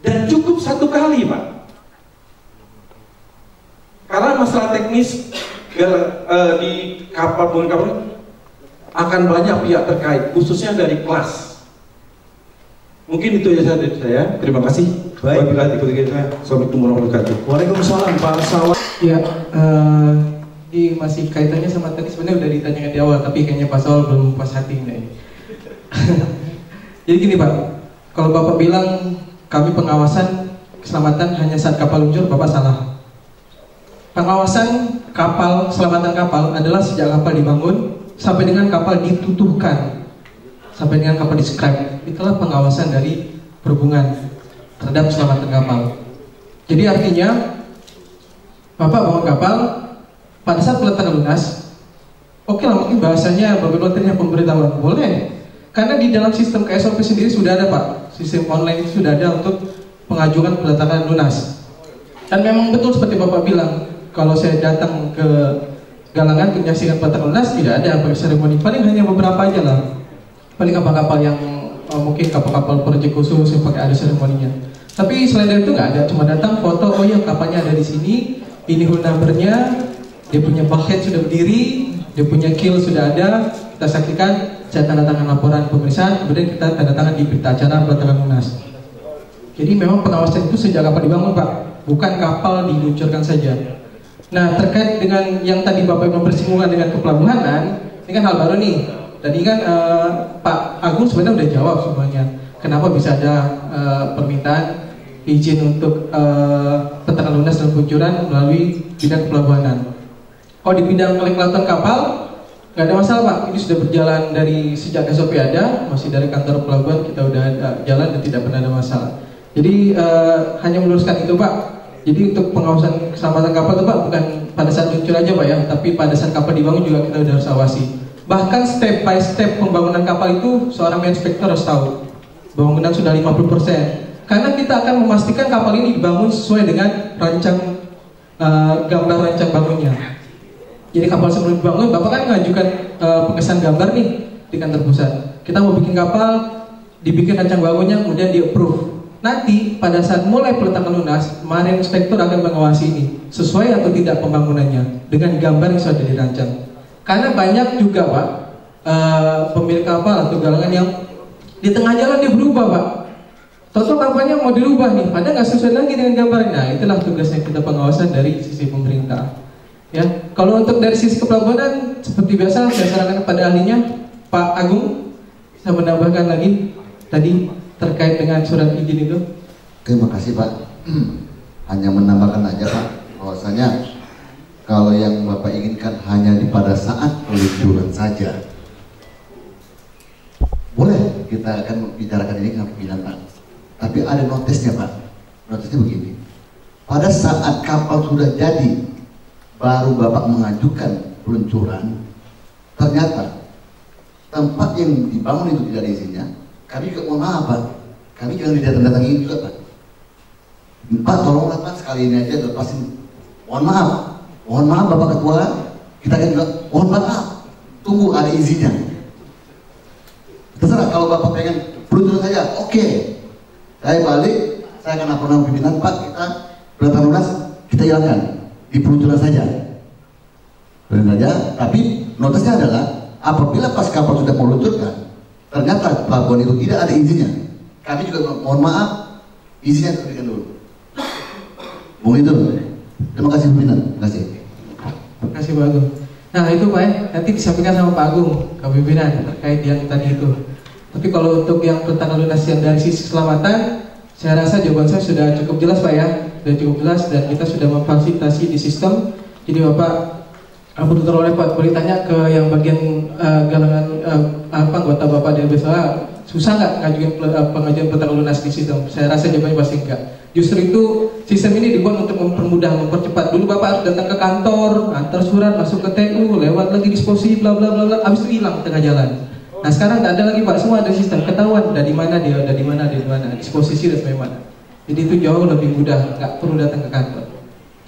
S6: dan cukup satu kali, Pak. Karena masalah teknis di kapal akan banyak pihak terkait, khususnya dari kelas. Mungkin itu saja dari saya. Terima kasih.
S5: Baik.
S6: Assalamualaikum warahmatullahi wabarakatuh.
S5: Waalaikumsalam, Pak Sawat.
S7: Ya, masih kaitannya sama tadi sebenarnya udah ditanyakan di awal, tapi kayaknya Pak Sawal belum puas hati nih. Jadi gini Pak, kalau Bapak bilang kami pengawasan keselamatan hanya saat kapal luncur, Bapak salah. Pengawasan kapal, keselamatan kapal adalah sejak kapal dibangun sampai dengan kapal ditutuhkan, sampai dengan kapal di-scrap. Itulah pengawasan dari perhubungan terhadap keselamatan kapal. Jadi artinya Bapak bangun kapal pada saat peletakan lunas, oke lah mungkin bahasanya bagaimana pemberitahuan boleh, karena di dalam sistem KSOP sendiri sudah ada Pak, sistem online sudah ada untuk pengajuan peletakan lunas. Dan memang betul seperti Bapak bilang, kalau saya datang ke galangan menyaksikan peletakan lunas tidak ada pakai seremoni, paling hanya beberapa aja lah, paling kapal-kapal yang mungkin kapal-kapal proyek khusus yang pakai ada seremoninya. Tapi selain dari itu nggak ada, cuma datang foto, oh ya kapalnya ada di sini, ini hull numbernya, dia punya bulkhead sudah berdiri, dia punya keel sudah ada, kita saksikan, saya tanda tangan laporan pemeriksaan, kemudian kita tanda tangan di berita acara peletakan lunas. Jadi memang pengawasan itu sejak kapal dibangun Pak, bukan kapal diluncurkan saja. Nah terkait dengan yang tadi Bapak Ibu bersinggungan dengan kepelabuhanan, ini kan hal baru nih. Tadi kan Pak Agung sebenarnya udah jawab semuanya. Kenapa bisa ada permintaan izin untuk peletakan lunas dan peluncuran melalui bidang kepelabuhanan. Oh di bidang kelengkatan kapal nggak ada masalah Pak. Ini sudah berjalan dari sejak SOP ada, masih dari kantor pelabuhan kita udah jalan dan tidak pernah ada masalah. Jadi hanya meluruskan itu Pak. Jadi untuk pengawasan keselamatan kapal itu Pak bukan pada saat luncur aja Pak ya, tapi pada saat kapal dibangun juga kita udah harus awasi. Bahkan step by step pembangunan kapal itu seorang inspektor harus tahu. Bangunan sudah 50%. Karena kita akan memastikan kapal ini dibangun sesuai dengan gambar rancang bangunnya. Jadi kapal sebelum dibangun, Bapak kan mengajukan pengesahan gambar nih di kantor pusat. Kita mau bikin kapal, dibikin rancang bangunnya, kemudian di-approve. Nanti pada saat mulai peletakan lunas, Marine Inspektor akan mengawasi ini sesuai atau tidak pembangunannya dengan gambar yang sudah dirancang. Karena banyak juga Pak pemilik kapal atau galangan yang di tengah jalan dia berubah Pak. Toto kapalnya mau dirubah nih, padahal nggak sesuai lagi dengan gambarnya. Nah, itulah tugasnya kita pengawasan dari sisi pemerintah. Ya, kalau untuk dari sisi kepelabuhanan seperti biasa saya sarankan kepada ahlinya Pak Agung, saya menambahkan lagi tadi terkait dengan surat izin itu.
S8: Terima kasih Pak. Hanya menambahkan aja Pak, bahwasanya kalau yang Bapak inginkan hanya pada saat peluncuran saja, boleh kita akan bicarakan ini dengan pimpinan Pak. Tapi ada notisnya Pak. Notisnya begini, pada saat kapal sudah jadi, baru Bapak mengajukan peluncuran, ternyata tempat yang dibangun itu tidak ada izinnya, kami juga mohon maaf Pak, kami jangan didatang-datangin juga Pak. Pak tolonglah Pak sekali ini aja lepasin. Mohon maaf Bapak Ketua, kita kan juga mohon maaf, tunggu ada izinnya. Terserah kalau Bapak pengen peluncuran saja, oke. Saya balik, saya akan laporan pimpinan Pak, kita peletakan lunas kita jalankan di peluncuran saja. Tapi notisnya adalah apabila pas kapal sudah meluncurkan, ternyata pelabuhan itu tidak ada izinnya, kami juga mohon maaf, izinnya diberikan dulu. itu. Terima kasih pimpinan. Terima kasih.
S7: Terima kasih Pak Agung. Nah itu Pak ya, nanti disampaikan sama Pak Agung ke pimpinan terkait yang tadi itu. Tapi kalau untuk yang tentang lunasian dari sisi keselamatan, saya rasa jawaban saya sudah cukup jelas Pak ya, sudah cukup jelas dan kita sudah memfasilitasi di sistem. Jadi Bapak Dr. Oleh Pak boleh tanya ke yang bagian galangan anggota Bapak dari BSA, susah nggak ngajuin pengajuan pertanggal lunas di sistem? Saya rasa jawabannya pasti enggak. Justru itu sistem ini dibuat untuk mempermudah, mempercepat. Dulu Bapak harus datang ke kantor, antar surat, masuk ke TU, lewat lagi disposisi, bla bla bla bla, habis itu hilang tengah jalan. Nah sekarang tidak ada lagi Pak, semua ada sistem, ketahuan dari mana dia, dari mana, disposisi dan sampai mana. Jadi itu jauh lebih mudah, nggak perlu datang ke kantor.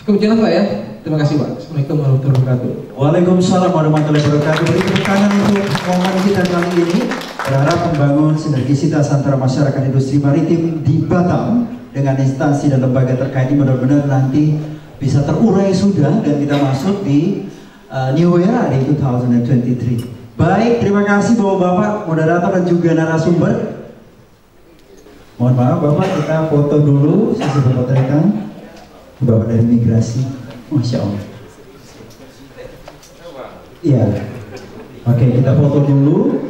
S7: Cukup jelas Pak ya. Terima kasih Pak. Assalamualaikum warahmatullahi wabarakatuh.
S5: Waalaikumsalam warahmatullahi wabarakatuh. Beri tepuk tangan untuk momen kita kali ini. Berharap membangun sinergisitas antara masyarakat industri maritim di Batam dengan instansi dan lembaga terkait ini benar-benar nanti bisa terurai sudah dan kita masuk di new era di 2023. Baik, terima kasih Bapak-bapak, moderator dan juga narasumber. Mohon maaf Bapak, kita foto dulu sisi Bapak rekan. Bapak dari migrasi, Masya Allah. Iya. Oke, kita foto dulu.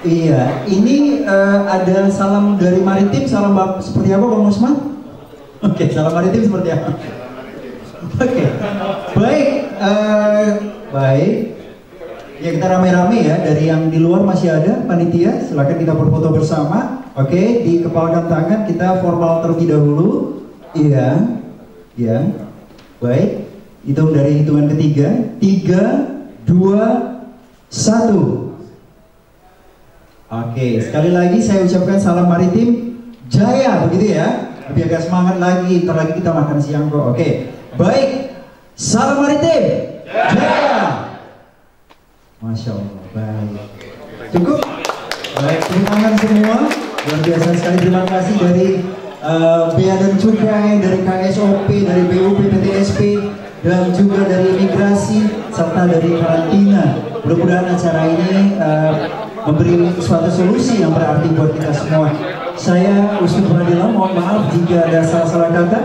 S5: Iya, ini ada salam dari maritim, salam Bapak seperti apa Bang Usman? Oke, salam maritim seperti apa? Oke, baik, baik. Ya kita rame-rame ya, dari yang di luar masih ada panitia, silakan kita berfoto bersama. Oke, dikepalkan tangan, kita formal terlebih dahulu. Iya, ya, baik. Hitung dari hitungan ketiga, 3, 2, 1. Oke, sekali lagi saya ucapkan salam maritim jaya, begitu ya. Lebih agak semangat lagi, ntar lagi kita makan siang kok. Oke, baik. Salam maritim jaya. Masya Allah, baik. Cukup. Baik, terima kasih semua. Luar biasa sekali, terima kasih dari Bea dan Cukai, dari KSOP, dari BUP, PTSP, dan juga dari imigrasi serta dari karantina. Mudah-mudahan acara ini memberi suatu solusi yang berarti buat kita semua. Saya Ustaz Pradila, mohon maaf jika ada salah-salah kata.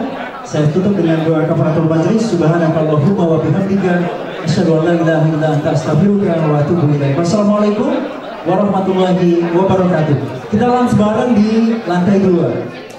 S5: Saya tutup dengan doa kafaratul majlis. Subhanakallahumma wa bihamdika asyhadu an la ilaha illa anta astaghfiruka wa atubu ilaik. Wassalamualaikum warahmatullahi wabarakatuh. Kita langsung bareng di lantai 2.